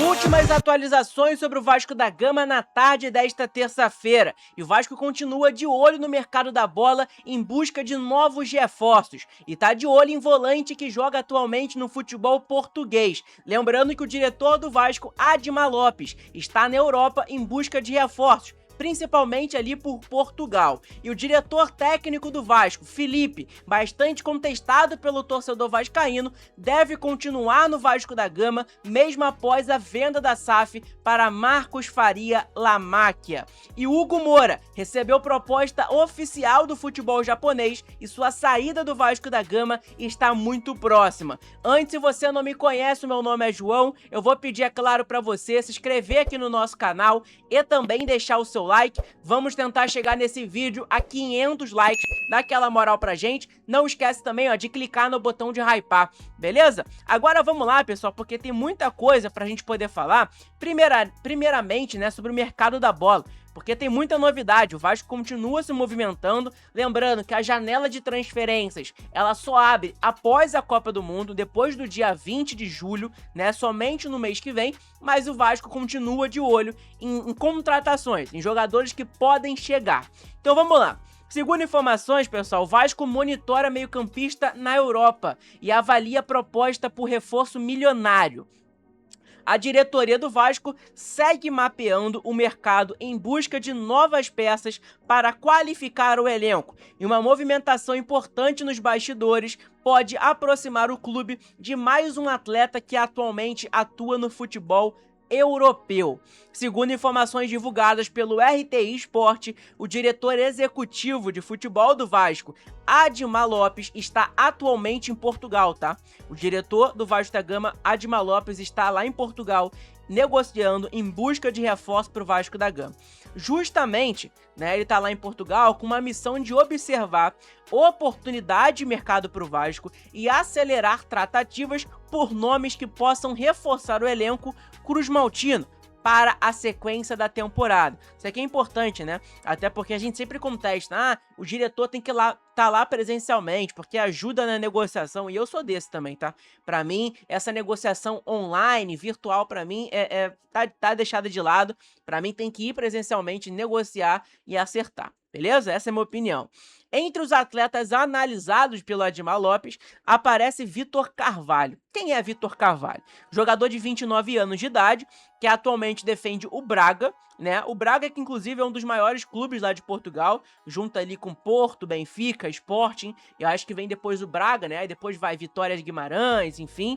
Últimas atualizações sobre o Vasco da Gama na tarde desta terça-feira. E o Vasco continua de olho no mercado da bola em busca de novos reforços. E tá de olho em volante que joga atualmente no futebol português. Lembrando que o diretor do Vasco, Admar Lopes, está na Europa em busca de reforços, principalmente ali por Portugal. E o diretor técnico do Vasco, Felipe, bastante contestado pelo torcedor vascaíno, deve continuar no Vasco da Gama, mesmo após a venda da SAF para Marcos Faria Lamáquia. E Hugo Moura recebeu proposta oficial do futebol japonês e sua saída do Vasco da Gama está muito próxima. Antes, se você não me conhece, o meu nome é João, eu vou pedir, é claro, para você se inscrever aqui no nosso canal e também deixar o seu like. Vamos tentar chegar nesse vídeo a 500 likes, dá aquela moral pra gente. Não esquece também, ó, de clicar no botão de hypar, beleza? Agora vamos lá, pessoal, porque tem muita coisa pra gente poder falar. Primeiramente, né, sobre o mercado da bola, porque tem muita novidade. O Vasco continua se movimentando, lembrando que a janela de transferências, ela só abre após a Copa do Mundo, depois do dia 20 de julho, né, somente no mês que vem, mas o Vasco continua de olho em contratações, em jogadores que podem chegar. Então vamos lá. Segundo informações, pessoal, o Vasco monitora meio-campista na Europa e avalia a proposta por reforço milionário. A diretoria do Vasco segue mapeando o mercado em busca de novas peças para qualificar o elenco, e uma movimentação importante nos bastidores pode aproximar o clube de mais um atleta que atualmente atua no futebol europeu. Segundo informações divulgadas pelo RTI Sport, o diretor executivo de futebol do Vasco, Admar Lopes, está atualmente em Portugal, tá? O diretor do Vasco da Gama, Admar Lopes, está lá em Portugal negociando em busca de reforço para o Vasco da Gama. Justamente, né, ele está lá em Portugal com uma missão de observar oportunidade de mercado para o Vasco e acelerar tratativas por nomes que possam reforçar o elenco cruzmaltino para a sequência da temporada. Isso aqui é importante, né? Até porque a gente sempre contesta, o diretor tem que tá lá presencialmente, porque ajuda na negociação, e eu sou desse também, tá? Pra mim, essa negociação online, virtual, pra mim, tá deixada de lado. Pra mim, tem que ir presencialmente, negociar e acertar, beleza? Essa é a minha opinião. Entre os atletas analisados pelo Admar Lopes, aparece Vitor Carvalho. Quem é Vitor Carvalho? Jogador de 29 anos de idade, que atualmente defende o Braga, né? O Braga, que inclusive é um dos maiores clubes lá de Portugal, junto ali com Porto, Benfica, Sporting, eu acho que vem depois o Braga, né? E depois vai Vitória de Guimarães, enfim.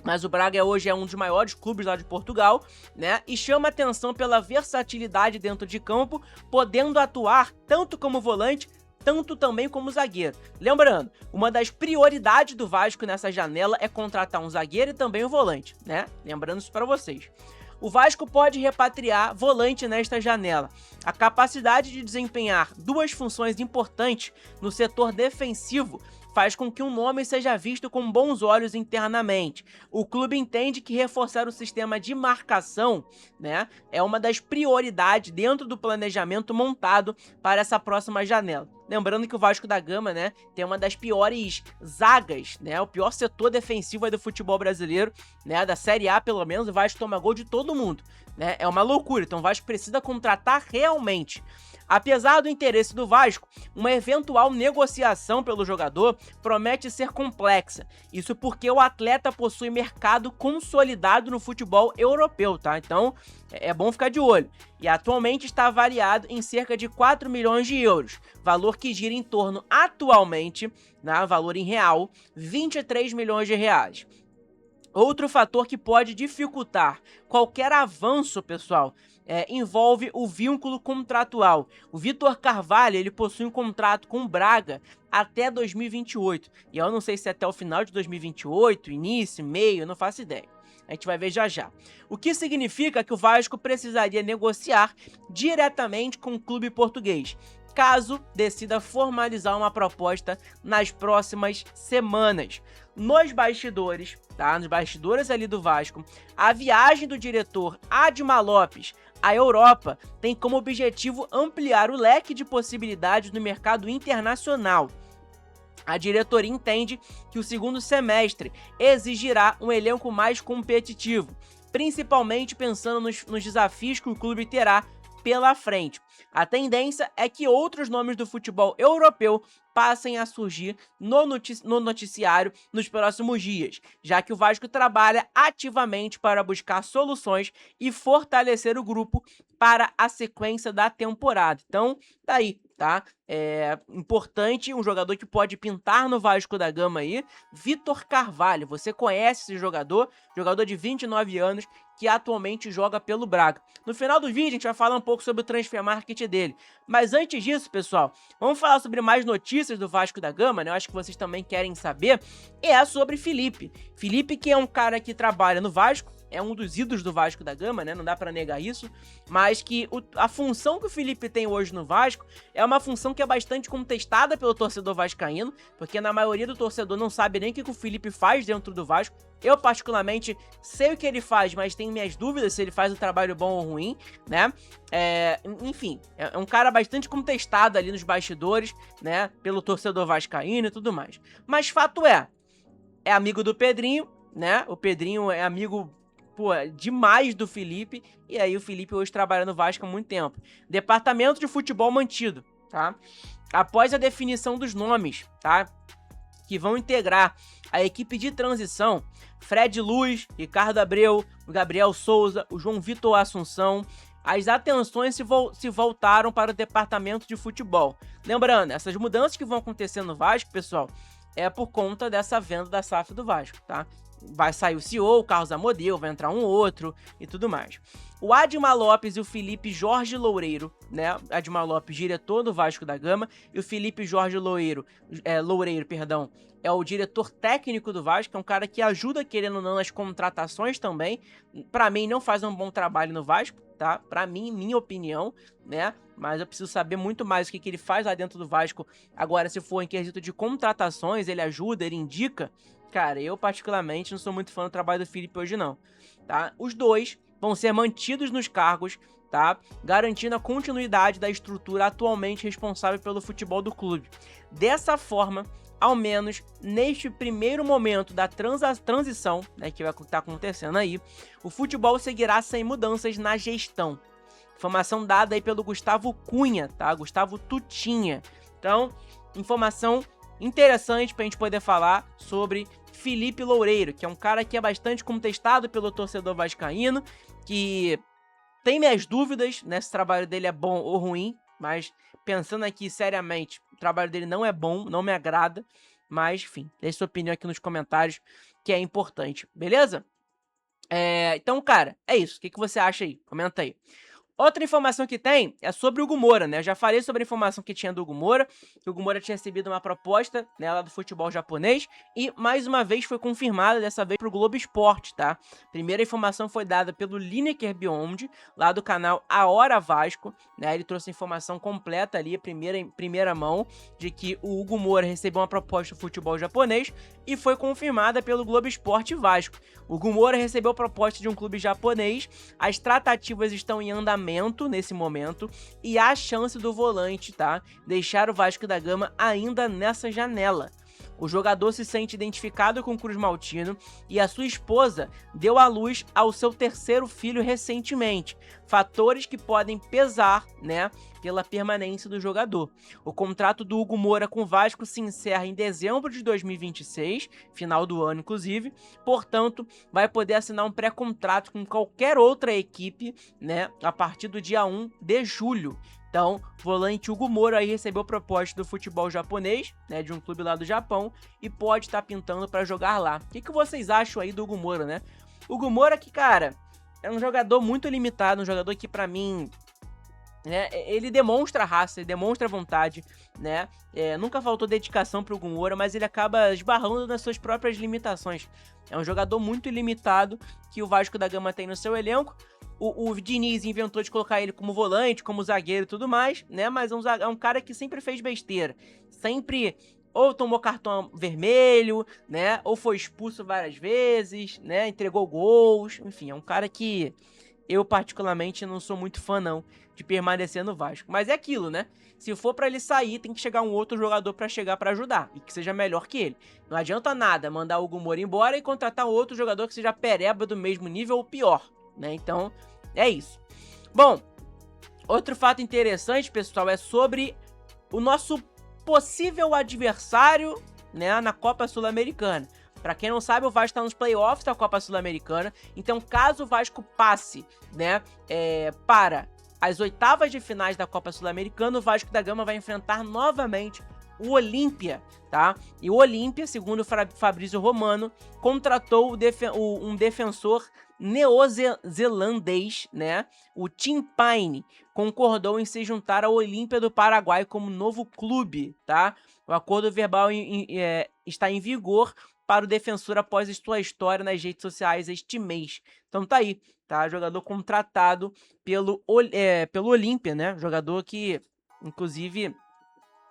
Mas o Braga hoje é um dos maiores clubes lá de Portugal, né? E chama atenção pela versatilidade dentro de campo, podendo atuar tanto como volante, tanto também como zagueiro. Lembrando, uma das prioridades do Vasco nessa janela é contratar um zagueiro e também um volante, né? Lembrando isso para vocês. O Vasco pode repatriar volante nesta janela. A capacidade de desempenhar duas funções importantes no setor defensivo faz com que um nome seja visto com bons olhos internamente. O clube entende que reforçar o sistema de marcação, né, é uma das prioridades dentro do planejamento montado para essa próxima janela. Lembrando que o Vasco da Gama, né, tem uma das piores zagas, né, o pior setor defensivo aí do futebol brasileiro, né, da Série A pelo menos. O Vasco toma gol de todo mundo, né, é uma loucura. Então o Vasco precisa contratar realmente. Apesar do interesse do Vasco, uma eventual negociação pelo jogador promete ser complexa. Isso porque o atleta possui mercado consolidado no futebol europeu, tá? Então é bom ficar de olho. E atualmente está avaliado em cerca de 4 milhões de euros, valor que gira em torno, atualmente, né, valor em real, 23 milhões de reais. Outro fator que pode dificultar qualquer avanço, pessoal, envolve o vínculo contratual. O Vitor Carvalho, ele possui um contrato com o Braga até 2028. E eu não sei se é até o final de 2028, início, meio, eu não faço ideia. A gente vai ver já já. O que significa que o Vasco precisaria negociar diretamente com o clube português, caso decida formalizar uma proposta nas próximas semanas. Nos bastidores, tá? Nos bastidores ali do Vasco, a viagem do diretor Admar Lopes à Europa tem como objetivo ampliar o leque de possibilidades no mercado internacional. A diretoria entende que o segundo semestre exigirá um elenco mais competitivo, principalmente pensando nos desafios que o clube terá pela frente. A tendência é que outros nomes do futebol europeu passem a surgir no noticiário nos próximos dias, já que o Vasco trabalha ativamente para buscar soluções e fortalecer o grupo para a sequência da temporada. Então, tá aí, tá? É importante, um jogador que pode pintar no Vasco da Gama aí, Vitor Carvalho. Você conhece esse jogador de 29 anos, que atualmente joga pelo Braga. No final do vídeo a gente vai falar um pouco sobre o transfer market dele. Mas antes disso, pessoal, vamos falar sobre mais notícias do Vasco da Gama, né? Eu acho que vocês também querem saber. É sobre Felipe. Felipe, que é um cara que trabalha no Vasco, é um dos ídolos do Vasco da Gama, né? Não dá pra negar isso. Mas que a função que o Felipe tem hoje no Vasco é uma função que é bastante contestada pelo torcedor vascaíno, porque na maioria do torcedor não sabe nem o que o Felipe faz dentro do Vasco. Eu, particularmente, sei o que ele faz, mas tenho minhas dúvidas se ele faz um trabalho bom ou ruim, né? Enfim, é um cara bastante contestado ali nos bastidores, né? Pelo torcedor vascaíno e tudo mais. Mas fato é amigo do Pedrinho, né? O Pedrinho é amigo, pô, demais do Felipe, e aí o Felipe hoje trabalha no Vasco há muito tempo. Departamento de futebol mantido, tá? Após a definição dos nomes, tá? Que vão integrar a equipe de transição, Fred Luz, Ricardo Abreu, o Gabriel Souza, o João Vitor Assunção, as atenções se voltaram para o departamento de futebol. Lembrando, essas mudanças que vão acontecer no Vasco, pessoal, é por conta dessa venda da SAF do Vasco, tá? Vai sair o CEO, o Carlos Amodeu, vai entrar um outro e tudo mais. O Admar Lopes e o Felipe Jorge Loureiro, né? Admar Lopes, diretor do Vasco da Gama, e o Felipe Jorge Loureiro, é o diretor técnico do Vasco, é um cara que ajuda, querendo ou não, nas contratações também. Pra mim, não faz um bom trabalho no Vasco, tá? Pra mim, minha opinião, né? Mas eu preciso saber muito mais o que ele faz lá dentro do Vasco. Agora, se for em quesito de contratações, ele ajuda, ele indica. Cara, eu particularmente não sou muito fã do trabalho do Felipe hoje não, tá? Os dois vão ser mantidos nos cargos, tá? Garantindo a continuidade da estrutura atualmente responsável pelo futebol do clube. Dessa forma, ao menos neste primeiro momento da transição, né, que vai estar acontecendo aí, o futebol seguirá sem mudanças na gestão. Informação dada aí pelo Gustavo Cunha, tá? Gustavo Tutinha. Então, informação interessante pra gente poder falar sobre Felipe Loureiro, que é um cara que é bastante contestado pelo torcedor vascaíno, que tem minhas dúvidas, né, se o trabalho dele é bom ou ruim, mas pensando aqui seriamente, o trabalho dele não é bom, não me agrada, mas enfim, deixe sua opinião aqui nos comentários, que é importante, beleza? Então, cara, é isso, o que você acha aí? Comenta aí. Outra informação que tem é sobre o Hugo Moura, né? Eu já falei sobre a informação que tinha do Hugo Moura, que o Hugo Moura tinha recebido uma proposta, né, lá do futebol japonês, e mais uma vez foi confirmada, dessa vez pro Globo Esporte, tá? Primeira informação foi dada pelo Lineker Beyond, lá do canal A Hora Vasco, né? Ele trouxe a informação completa ali, primeira mão, de que o Hugo Moura recebeu uma proposta do futebol japonês e foi confirmada pelo Globo Esporte Vasco. O Hugo Moura recebeu proposta de um clube japonês, as tratativas estão em andamento nesse momento, e há a chance do volante, tá, deixar o Vasco da Gama ainda nessa janela. O jogador se sente identificado com o Cruz Maltino e a sua esposa deu à luz ao seu terceiro filho recentemente, fatores que podem pesar, né, pela permanência do jogador. O contrato do Hugo Moura com o Vasco se encerra em dezembro de 2026, final do ano inclusive, portanto, vai poder assinar um pré-contrato com qualquer outra equipe, né, a partir do dia 1 de julho. Então, o volante Hugo Moura aí recebeu proposta do futebol japonês, né, de um clube lá do Japão, e pode estar pintando para jogar lá. O que vocês acham aí do Hugo Moura, né? Hugo Moura que, cara, é um jogador muito limitado, um jogador que pra mim, né, ele demonstra raça, ele demonstra vontade, né, nunca faltou dedicação pro Hugo Moura, mas ele acaba esbarrando nas suas próprias limitações. É um jogador muito limitado que o Vasco da Gama tem no seu elenco. O Diniz inventou de colocar ele como volante, como zagueiro e tudo mais, né? Mas é um cara que sempre fez besteira. Sempre ou tomou cartão vermelho, né? Ou foi expulso várias vezes, né? Entregou gols. Enfim, é um cara que eu particularmente não sou muito fã não de permanecer no Vasco. Mas é aquilo, né? Se for pra ele sair, tem que chegar um outro jogador pra chegar pra ajudar e que seja melhor que ele. Não adianta nada mandar o Hugo Moura embora e contratar outro jogador que seja pereba do mesmo nível ou pior, né? Então, é isso. Bom, outro fato interessante, pessoal, é sobre o nosso possível adversário, né, na Copa Sul-Americana. Pra quem não sabe, o Vasco tá nos playoffs da Copa Sul-Americana, então caso o Vasco passe, né, para as oitavas de finais da Copa Sul-Americana, o Vasco da Gama vai enfrentar novamente o Olímpia, tá? E o Olímpia, segundo o Fabrício Romano, contratou um defensor neozelandês, né? O Tim Payne concordou em se juntar ao Olímpia do Paraguai como novo clube, tá? O acordo verbal está em vigor para o defensor após sua história nas redes sociais este mês. Então tá aí, tá? Jogador contratado pelo Olímpia, né? Jogador que, inclusive,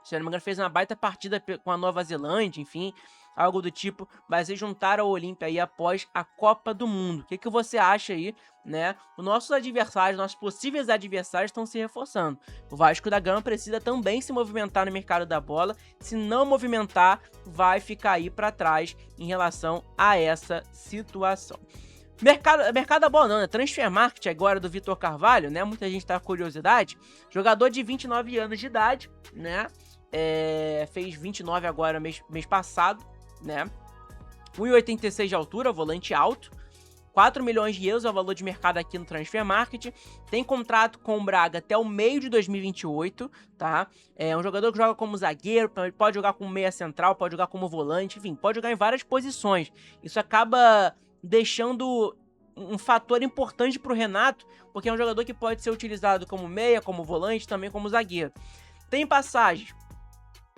se eu não me engano, fez uma baita partida com a Nova Zelândia, enfim, algo do tipo, vai se juntar ao Olímpia aí após a Copa do Mundo. O que você acha aí, né? Os nossos adversários, nossos possíveis adversários estão se reforçando. O Vasco da Gama precisa também se movimentar no mercado da bola. Se não movimentar, vai ficar aí para trás em relação a essa situação. Mercado da bola não, né? Transfermarkt agora do Vitor Carvalho, né? Muita gente tá com curiosidade. Jogador de 29 anos de idade, né? Fez 29 agora mês passado, né? 1,86 de altura, volante alto. 4 milhões de euros é o valor de mercado aqui no Transfermarkt. Tem contrato com o Braga até o meio de 2028, tá? É um jogador que joga como zagueiro, pode jogar como meia central, pode jogar como volante, enfim, pode jogar em várias posições. Isso acaba deixando um fator importante para o Renato, porque é um jogador que pode ser utilizado como meia, como volante, também como zagueiro. Tem passagens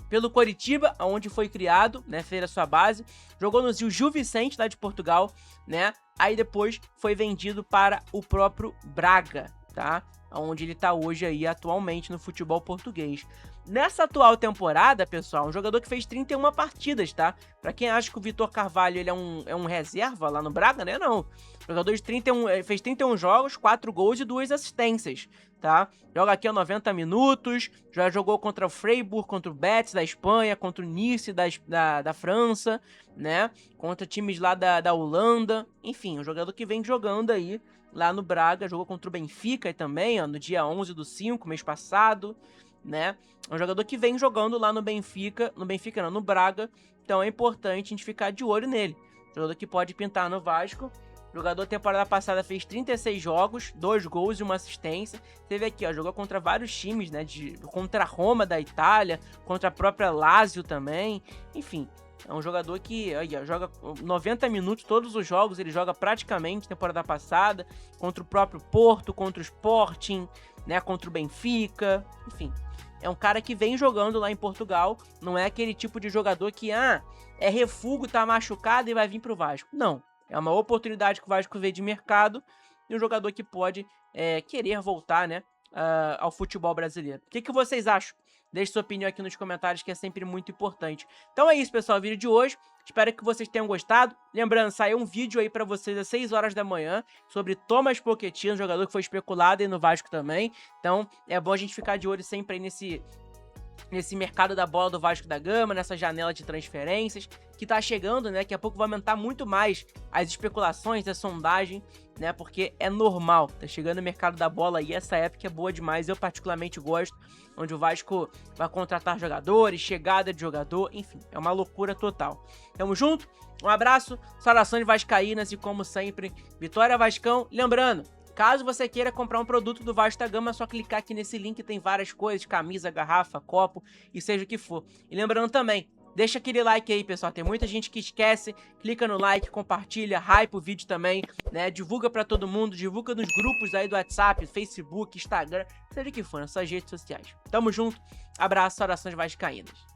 pelo Coritiba, onde foi criado, né, fez a sua base, jogou no Gil Vicente, lá de Portugal, né, aí depois foi vendido para o próprio Braga, tá, onde ele tá hoje aí atualmente no futebol português. Nessa atual temporada, pessoal, um jogador que fez 31 partidas, tá? Pra quem acha que o Vitor Carvalho ele é um reserva lá no Braga, né? Não. O jogador de 31, fez 31 jogos, 4 gols e 2 assistências, tá? Joga aqui a 90 minutos, já jogou contra o Freiburg, contra o Betis da Espanha, contra o Nice da França, né? Contra times lá da Holanda. Enfim, um jogador que vem jogando aí lá no Braga, jogou contra o Benfica também, ó, no dia 11/5, mês passado, né? É um jogador que vem jogando lá no Braga, então é importante a gente ficar de olho nele. Jogador que pode pintar no Vasco. Jogador temporada passada fez 36 jogos, 2 gols e 1 assistência. Teve aqui, ó, jogou contra vários times, né? Contra a Roma da Itália, contra a própria Lazio também. Enfim, é um jogador que joga 90 minutos, todos os jogos ele joga praticamente temporada passada, contra o próprio Porto, contra o Sporting, né, contra o Benfica, enfim. É um cara que vem jogando lá em Portugal, não é aquele tipo de jogador que, é refúgio, tá machucado e vai vir pro Vasco. Não, é uma oportunidade que o Vasco vê de mercado e um jogador que pode querer voltar, né, ao futebol brasileiro. O que vocês acham? Deixe sua opinião aqui nos comentários, que é sempre muito importante. Então é isso, pessoal, o vídeo de hoje. Espero que vocês tenham gostado. Lembrando, saiu um vídeo aí pra vocês às 6 horas da manhã sobre Thomas Pochettino, jogador que foi especulado aí no Vasco também. Então é bom a gente ficar de olho sempre aí nesse mercado da bola do Vasco da Gama, nessa janela de transferências, que tá chegando, né? Daqui a pouco vai aumentar muito mais as especulações, a sondagem, né? Porque é normal, tá chegando o mercado da bola e essa época é boa demais, eu particularmente gosto, onde o Vasco vai contratar jogadores, chegada de jogador, enfim, é uma loucura total. Tamo junto, um abraço, saudações vascaínas e como sempre, Vitória Vascão. Lembrando, caso você queira comprar um produto do Vasco da Gama, é só clicar aqui nesse link, tem várias coisas, camisa, garrafa, copo e seja o que for. E lembrando também, deixa aquele like aí, pessoal, tem muita gente que esquece, clica no like, compartilha, hype o vídeo também, né, divulga pra todo mundo, divulga nos grupos aí do WhatsApp, Facebook, Instagram, seja o que for, nas suas redes sociais. Tamo junto, abraço, orações vascaínas.